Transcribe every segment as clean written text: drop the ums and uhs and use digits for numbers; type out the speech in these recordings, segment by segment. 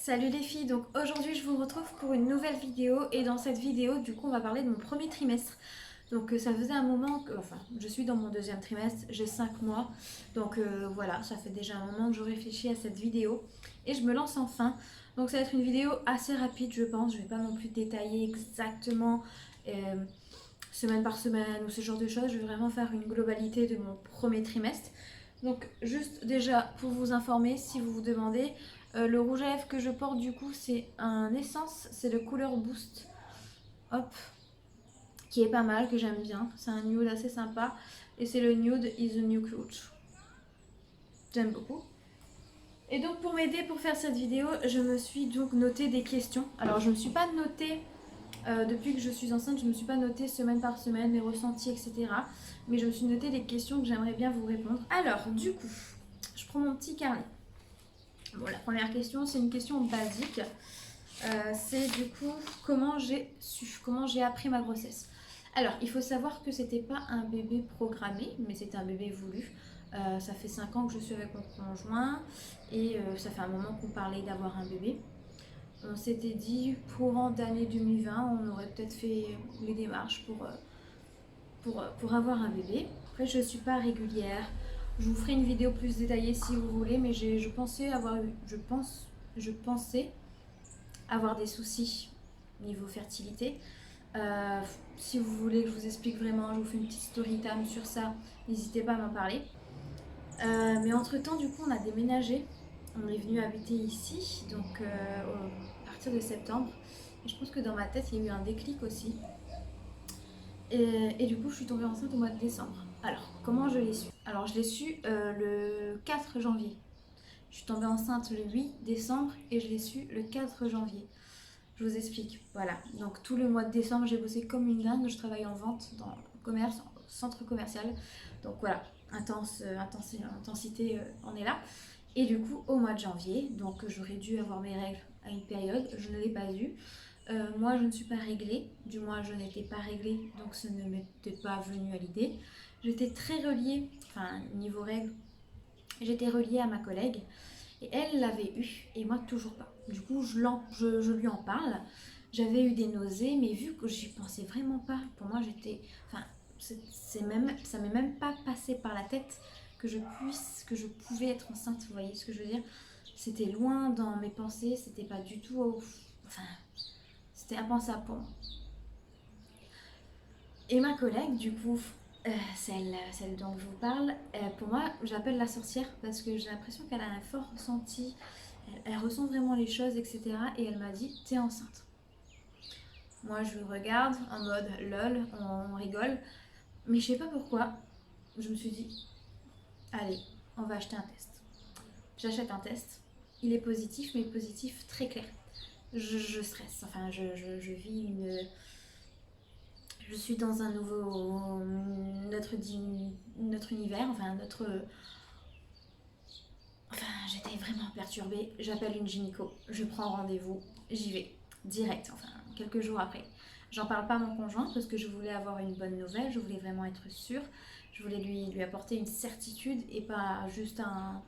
Salut les filles, donc aujourd'hui je vous retrouve pour une nouvelle vidéo et dans cette vidéo du coup on va parler de mon premier trimestre. Donc ça faisait un moment que, enfin je suis dans mon deuxième trimestre, j'ai 5 mois, donc voilà, ça fait déjà un moment que je réfléchis à cette vidéo et je me lance enfin. Donc ça va être une vidéo assez rapide je pense, je vais pas non plus détailler exactement euh, semaine par semaine ou ce genre de choses, je vais vraiment faire une globalité de mon premier trimestre. Donc juste déjà pour vous informer, si vous vous demandez, le rouge à lèvres que je porte du coup c'est un essence, c'est le Couleur Boost, hop, qui est pas mal, que j'aime bien, c'est un nude assez sympa et c'est le Nude is the New Cute, j'aime beaucoup. Et donc pour m'aider pour faire cette vidéo, je me suis donc noté des questions. Alors je me suis pas noté depuis que je suis enceinte, je me suis pas noté semaine par semaine mes ressentis, etc. Mais je me suis noté des questions que j'aimerais bien vous répondre. Alors du coup, je prends mon petit carnet. Bon, la première question, c'est une question basique. C'est du coup comment j'ai appris ma grossesse. Alors, il faut savoir que c'était pas un bébé programmé, mais c'était un bébé voulu. Ça fait 5 ans que je suis avec mon conjoint et ça fait un moment qu'on parlait d'avoir un bébé. On s'était dit, courant d'année 2020, on aurait peut-être fait les démarches pour avoir un bébé. Après, je ne suis pas régulière. Je vous ferai une vidéo plus détaillée si vous voulez, mais je pensais avoir des soucis niveau fertilité. Euh, Si vous voulez que je vous explique vraiment, je vous fais une petite story time sur ça, n'hésitez pas à m'en parler. Mais entre temps, du coup, on a déménagé. On est venu habiter ici, donc à partir de septembre. Et je pense que dans ma tête, il y a eu un déclic aussi. Et du coup, je suis tombée enceinte au mois de décembre. Alors, comment je l'ai su? Alors, je l'ai su le 4 janvier. Je suis tombée enceinte le 8 décembre et je l'ai su le 4 janvier. Je vous explique. Voilà. Donc, tout le mois de décembre, j'ai bossé comme une dingue. Je travaille en vente, dans le commerce, en centre commercial. Donc, voilà. Intensité, on est là. Et du coup, au mois de janvier, donc j'aurais dû avoir mes règles à une période. Je ne l'ai pas eu. Moi, je ne suis pas réglée, du moins je n'étais pas réglée, donc ce ne m'était pas venu à l'idée. J'étais très reliée, enfin niveau règles, j'étais reliée à ma collègue et elle l'avait eu et moi toujours pas. Du coup, je lui en parle. J'avais eu des nausées, mais vu que j'y pensais vraiment pas, pour moi j'étais, enfin, ça m'est même pas passé par la tête que je pouvais être enceinte. Vous voyez ce que je veux dire? C'était loin dans mes pensées, c'était pas du tout, enfin, c'était impensable pour moi. Et ma collègue, du coup, celle dont je vous parle, pour moi, j'appelle la sorcière parce que j'ai l'impression qu'elle a un fort ressenti, elle ressent vraiment les choses, etc. Et elle m'a dit, t'es enceinte. Moi, je regarde en mode lol, on rigole, mais je sais pas pourquoi, je me suis dit, allez, on va acheter un test. J'achète un test, il est positif, mais positif très clair. Je stresse, enfin, je vis une. Je suis dans un nouveau. Notre univers, enfin, notre. Enfin, j'étais vraiment perturbée. J'appelle une gynéco, je prends rendez-vous, j'y vais, direct, enfin, quelques jours après. J'en parle pas à mon conjoint parce que je voulais avoir une bonne nouvelle, je voulais vraiment être sûre. Je voulais lui apporter une certitude et pas juste un.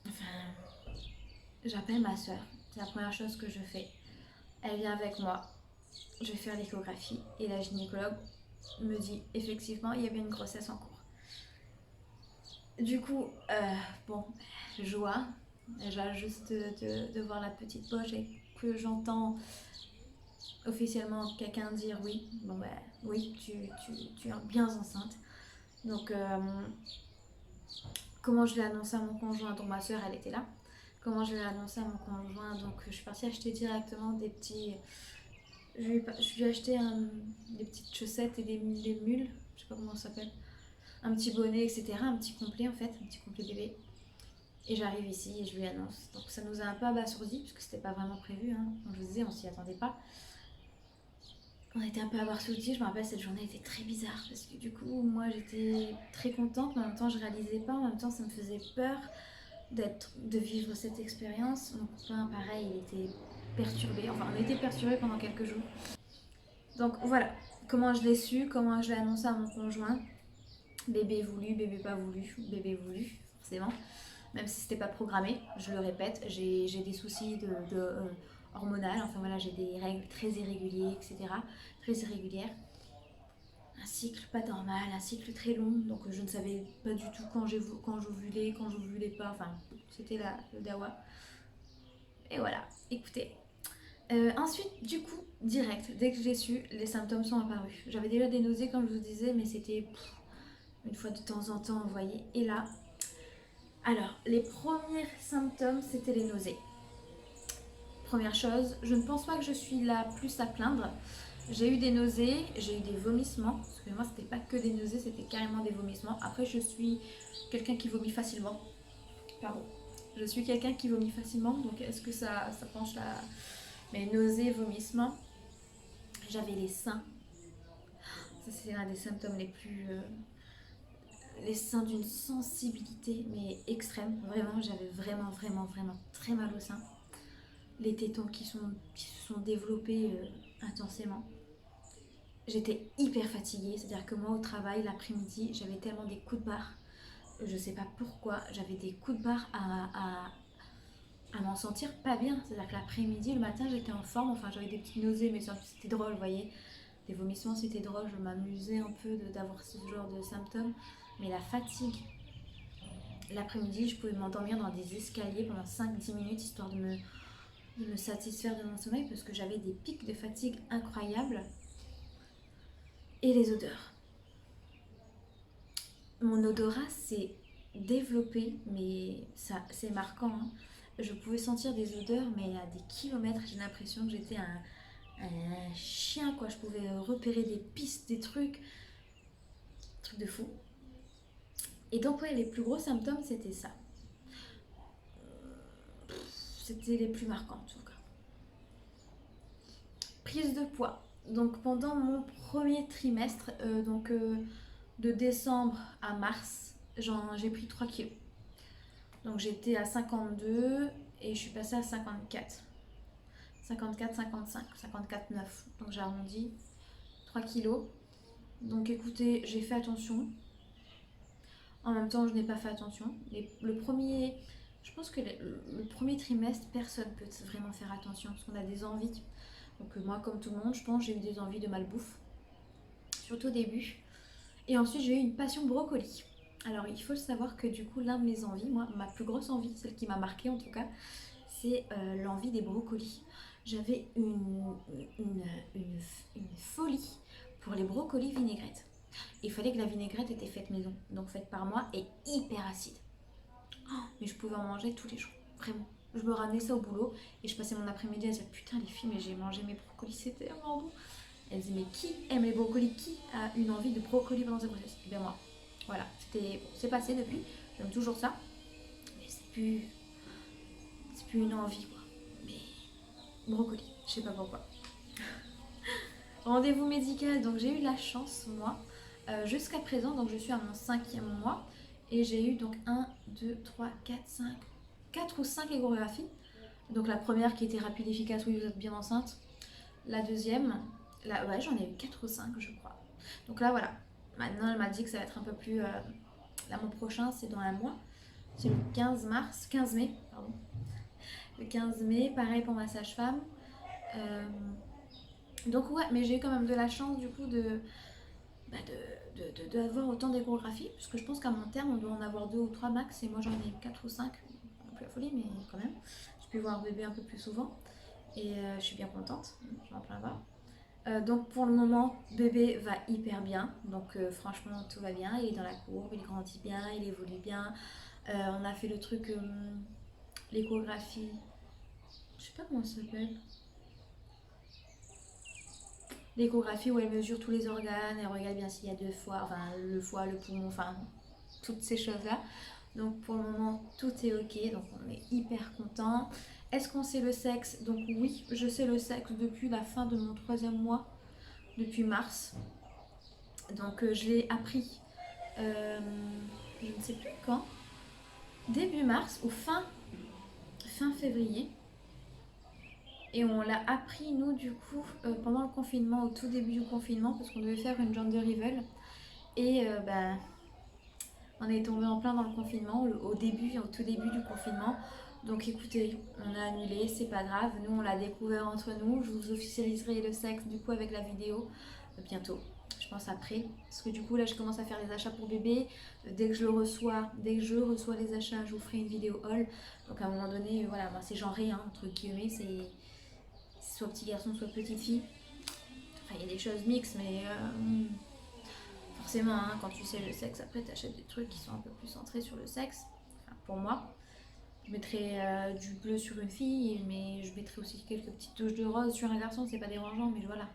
Enfin, j'appelle ma soeur, c'est la première chose que je fais. Elle vient avec moi, je vais faire l'échographie et la gynécologue me dit effectivement il y a bien une grossesse en cours. Du coup, bon, joie, déjà juste de voir la petite poche et que j'entends officiellement quelqu'un dire oui, bon bah oui, tu es bien enceinte. Donc, comment je l'ai annoncé à mon conjoint, donc ma soeur elle était là. Comment je l'ai annoncé à mon conjoint, donc je suis partie acheter directement des petits. Je lui ai acheté des petites chaussettes et des mules, je sais pas comment ça s'appelle, un petit bonnet, etc. Un petit complet en fait, un petit complet bébé. Et j'arrive ici et je lui annonce. Donc ça nous a un peu abasourdis parce que c'était pas vraiment prévu. Hein. Comme je vous disais, on s'y attendait pas. On était un peu abasourdis. Je me rappelle, cette journée était très bizarre parce que du coup, moi j'étais très contente, mais en même temps je réalisais pas. En même temps, ça me faisait peur de vivre cette expérience. Mon copain, pareil, il était perturbé. Enfin, on était perturbés pendant quelques jours. Donc voilà, comment je l'ai su, comment je l'ai annoncé à mon conjoint. Bébé voulu, bébé pas voulu, bébé voulu, forcément. même si c'était pas programmé, je le répète, j'ai des soucis hormonal, enfin voilà, j'ai des règles très irrégulières, etc. Très irrégulières. Un cycle pas normal, un cycle très long, donc je ne savais pas du tout quand j'ovulais, quand j'ovulais pas, enfin c'était le dawa. Et voilà, écoutez. Ensuite, du coup, direct, dès que j'ai su, les symptômes sont apparus. J'avais déjà des nausées, comme je vous disais, mais c'était une fois de temps en temps, vous voyez. Et là, alors, les premiers symptômes, c'était les nausées. Première chose, je ne pense pas que je suis la plus à plaindre. J'ai eu des nausées, j'ai eu des vomissements. Parce que moi, c'était pas que des nausées, c'était carrément des vomissements. Après, je suis quelqu'un qui vomit facilement. Pardon. Je suis quelqu'un qui vomit facilement, donc est-ce que ça penche là? Mes nausées, vomissements. J'avais les seins. Ça, c'est un des symptômes les plus. Les seins d'une sensibilité, mais extrême. Vraiment, j'avais vraiment, vraiment, vraiment très mal aux seins. Les tétons qui se sont développés intensément. J'étais hyper fatiguée, c'est-à-dire que moi au travail, l'après-midi, j'avais tellement des coups de barre. Je sais pas pourquoi, j'avais des coups de barre à m'en sentir pas bien. C'est-à-dire que l'après-midi, le matin, j'étais en forme, enfin j'avais des petites nausées, mais c'était drôle, vous voyez. Des vomissements, c'était drôle, je m'amusais un peu d'avoir ce genre de symptômes. Mais la fatigue, l'après-midi, je pouvais m'endormir dans des escaliers pendant 5-10 minutes, histoire de me satisfaire de mon sommeil, parce que j'avais des pics de fatigue incroyables. Et les odeurs. Mon odorat s'est développé, mais ça c'est marquant, hein. Je pouvais sentir des odeurs, mais à des kilomètres. J'ai l'impression que j'étais un chien, quoi. Je pouvais repérer des pistes, des trucs de fou. Et donc ouais, les plus gros symptômes, c'était ça. C'était les plus marquants en tout cas. Prise de poids. Donc pendant mon premier trimestre, de décembre à mars, j'ai pris 3 kilos. Donc j'étais à 52 et je suis passée à 54. 54, 55, 54, 9. Donc j'ai arrondi 3 kilos. Donc écoutez, j'ai fait attention. En même temps, je n'ai pas fait attention. Je pense que le premier trimestre, personne peut vraiment faire attention parce qu'on a des envies. Donc moi, comme tout le monde, je pense j'ai eu des envies de malbouffe, surtout au début. Et ensuite, j'ai eu une passion brocoli. Alors, il faut savoir que du coup, l'un de mes envies, moi, ma plus grosse envie, celle qui m'a marquée en tout cas, c'est l'envie des brocolis. J'avais une folie pour les brocolis vinaigrettes. Il fallait que la vinaigrette était faite maison, donc faite par moi et hyper acide. Oh, mais je pouvais en manger tous les jours, vraiment. Je me ramenais ça au boulot et je passais mon après-midi à dire putain les filles, mais j'ai mangé mes brocolis, c'était tellement bon. Elle disait mais qui aime les brocolis? Qui a une envie de brocoli pendant sa grossesse? Et bien moi. Voilà, c'est passé depuis, j'aime toujours ça, mais c'est plus une envie quoi. Mais brocoli, je sais pas pourquoi. Rendez-vous médical, donc j'ai eu la chance moi, jusqu'à présent, donc je suis à mon 5e mois, et j'ai eu donc 1, 2, 3, 4, 5, 4 ou 5 échographies. Donc la première qui était rapide, efficace, oui vous êtes bien enceinte. La deuxième, là ouais j'en ai eu 4 ou 5 je crois. Donc là voilà, maintenant elle m'a dit que ça va être un peu plus... là mon prochain c'est dans un mois, c'est le 15 mai, pardon. Le 15 mai, pareil pour ma sage-femme. Donc ouais, mais j'ai eu quand même de la chance du coup d'avoir autant d'échographies, parce que je pense qu'à mon terme on doit en avoir 2 ou 3 max, et moi j'en ai 4 ou 5, non plus la folie, mais quand même. J'ai pu voir bébé un peu plus souvent, et je suis bien contente, je m'en plains pas. Donc pour le moment, bébé va hyper bien, donc franchement tout va bien, il est dans la courbe, il grandit bien, il évolue bien. On a fait le truc, l'échographie, je sais pas comment ça s'appelle. L'échographie où elle mesure tous les organes, elle regarde bien s'il y a le foie, le poumon, enfin toutes ces choses-là. Donc pour le moment tout est ok, donc on est hyper content. Est-ce qu'on sait le sexe? Donc oui, je sais le sexe depuis la fin de mon 3e mois, depuis mars. Donc je l'ai appris, je ne sais plus quand, début mars ou fin février. Et on l'a appris, nous, du coup, pendant le confinement, au tout début du confinement, parce qu'on devait faire une gender reveal. Et On est tombé en plein dans le confinement, au début, au tout début du confinement. Donc écoutez, on a annulé, c'est pas grave. Nous, on l'a découvert entre nous. Je vous officialiserai le sexe du coup avec la vidéo bientôt. Je pense après. Parce que du coup, là, je commence à faire les achats pour bébé. Dès que je reçois les achats, je vous ferai une vidéo haul. Donc à un moment donné, voilà, moi, c'est genré, hein, entre guillemets. C'est soit petit garçon, soit petite fille. Enfin, il y a des choses mixtes, mais forcément, hein, quand tu sais le sexe, après, tu achètes des trucs qui sont un peu plus centrés sur le sexe. Enfin, pour moi. Je mettrai du bleu sur une fille, mais je mettrai aussi quelques petites touches de rose sur un garçon, c'est pas dérangeant, mais voilà.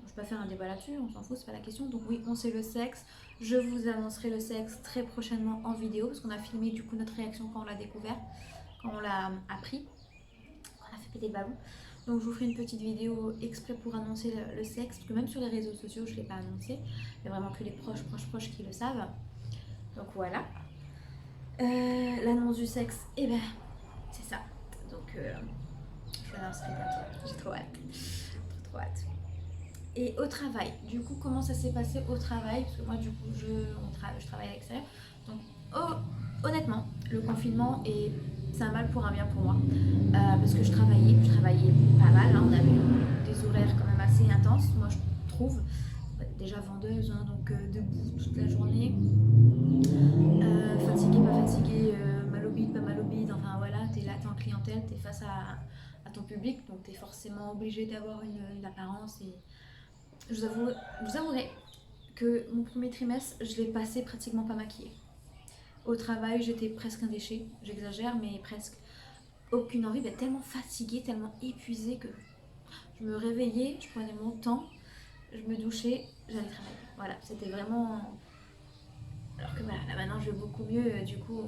Je vais pas faire un débat là-dessus, on s'en fout, c'est pas la question. Donc oui, on sait le sexe. Je vous annoncerai le sexe très prochainement en vidéo, parce qu'on a filmé du coup notre réaction quand on l'a découvert, quand on l'a appris, quand on a fait péter le ballon. Donc je vous ferai une petite vidéo exprès pour annoncer le sexe, parce que même sur les réseaux sociaux, je ne l'ai pas annoncé. Il n'y a vraiment que les proches qui le savent. Donc voilà. L'annonce du sexe, et ben c'est ça. Donc je l'annoncerai bientôt. J'ai trop hâte. Trop hâte. Et au travail, du coup, comment ça s'est passé au travail? Parce que moi, du coup, je travaille à l'extérieur. Donc, honnêtement, le confinement, c'est un mal pour un bien pour moi. Parce que je travaillais pas mal. Hein, on avait des horaires quand même assez intenses, moi je trouve. Déjà vendeuse, hein, donc debout toute la journée. Fatiguée, pas fatiguée, mal au bide, pas mal au bide. Enfin voilà, t'es là, t'es en clientèle, t'es face à ton public. Donc t'es forcément obligé d'avoir une apparence. Et je vous avouerai que mon premier trimestre, je l'ai passé pratiquement pas maquillée. Au travail, j'étais presque un déchet, j'exagère, mais presque. Aucune envie, mais tellement fatiguée, tellement épuisée que je me réveillais, je prenais mon temps, je me douchais, j'allais travailler. Voilà, c'était vraiment. Alors que voilà, là maintenant je vais beaucoup mieux, du coup.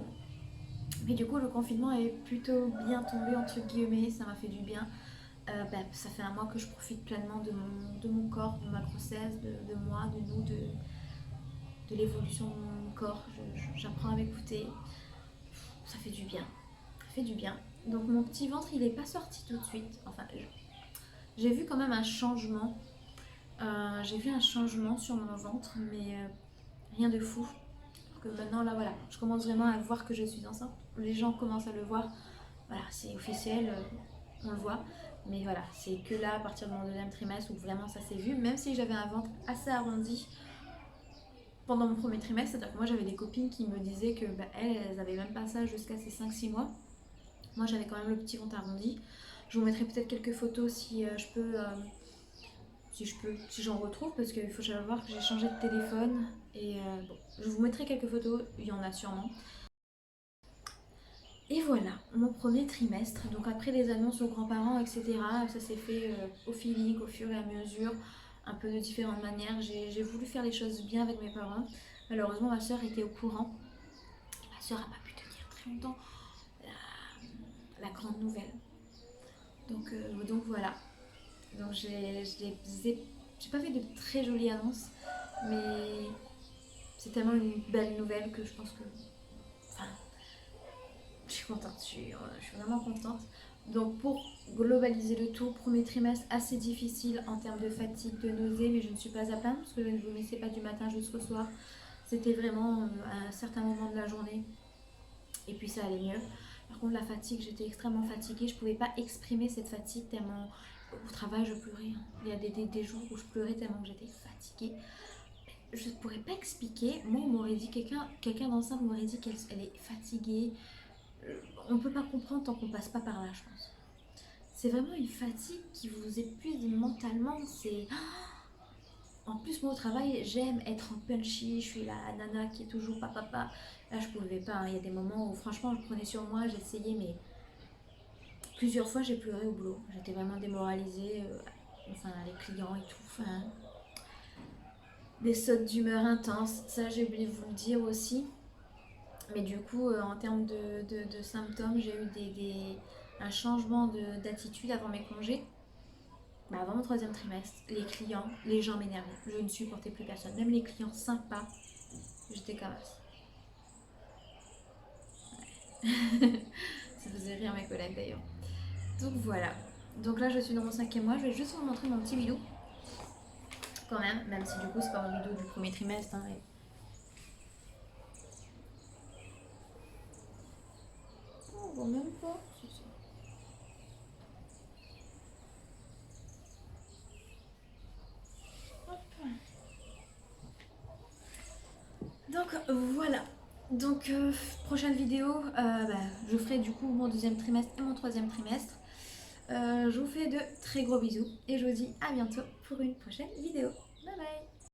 Mais du coup, le confinement est plutôt bien tombé, entre guillemets, ça m'a fait du bien. Ça fait un mois que je profite pleinement de mon corps, de ma grossesse, de moi, de nous, de l'évolution de mon corps. J'apprends à m'écouter. Ça fait du bien. Ça fait du bien. Donc mon petit ventre, il n'est pas sorti tout de suite. Enfin, j'ai vu quand même un changement. J'ai vu un changement sur mon ventre, mais rien de fou. Que maintenant, là, voilà, je commence vraiment à voir que je suis enceinte. Les gens commencent à le voir. Voilà, c'est officiel, on le voit. Mais voilà, c'est que là, à partir de mon deuxième trimestre, où vraiment ça s'est vu. Même si j'avais un ventre assez arrondi pendant mon premier trimestre, c'est-à-dire que moi, j'avais des copines qui me disaient que elles avaient même pas ça jusqu'à ces 5-6 mois. Moi, j'avais quand même le petit ventre arrondi. Je vous mettrai peut-être quelques photos si je peux, si j'en retrouve, parce qu'il faut savoir que j'ai changé de téléphone. Et bon, je vous mettrai quelques photos, il y en a sûrement. Et voilà, mon premier trimestre. Donc après les annonces aux grands-parents, etc., ça s'est fait au feeling, au fur et à mesure, un peu de différentes manières. J'ai voulu faire les choses bien avec mes parents. Malheureusement, ma soeur était au courant. Et ma soeur n'a pas pu tenir très longtemps la grande nouvelle. Donc voilà. Donc j'ai pas fait de très jolies annonces, mais c'est tellement une belle nouvelle que je pense que... Enfin, je suis contente, je suis vraiment contente. Donc pour globaliser le tout, premier trimestre assez difficile en termes de fatigue, de nausée, mais je ne suis pas à plaindre parce que je ne vous laissais pas du matin jusqu'au soir. C'était vraiment à un certain moment de la journée et puis ça allait mieux. Par contre la fatigue, j'étais extrêmement fatiguée, je ne pouvais pas exprimer cette fatigue tellement au travail je pleurais. Il y a des jours où je pleurais tellement que j'étais fatiguée. Je ne pourrais pas expliquer. Moi on m'aurait dit, quelqu'un d'enceinte m'aurait dit qu'elle est fatiguée. On ne peut pas comprendre tant qu'on passe pas par là, je pense. C'est vraiment une fatigue qui vous épuise mentalement. C'est... En plus, moi au travail, j'aime être en punchy. Je suis la nana qui est toujours papa. Là, je pouvais pas, hein. Il y a des moments où franchement, je prenais sur moi, j'essayais, mais plusieurs fois, j'ai pleuré au boulot. J'étais vraiment démoralisée. Enfin, les clients et tout. Enfin, des sautes d'humeur intenses. Ça, j'ai oublié de vous le dire aussi. Mais du coup, en termes de symptômes, j'ai eu un changement d'attitude avant mes congés. Avant mon troisième trimestre, les clients, les gens m'énervaient. Je ne supportais plus personne. Même les clients sympas, j'étais comme ça. Ça faisait rire mes collègues d'ailleurs. Donc voilà. Donc là, je suis dans mon cinquième mois. Je vais juste vous montrer mon petit bidou. Quand même si du coup, c'est pas mon bidou du premier trimestre. Hein, on voit même pas. Si, si. Hop. Donc voilà. Donc prochaine vidéo, je ferai du coup mon deuxième trimestre et mon troisième trimestre. Je vous fais de très gros bisous et je vous dis à bientôt pour une prochaine vidéo. Bye bye.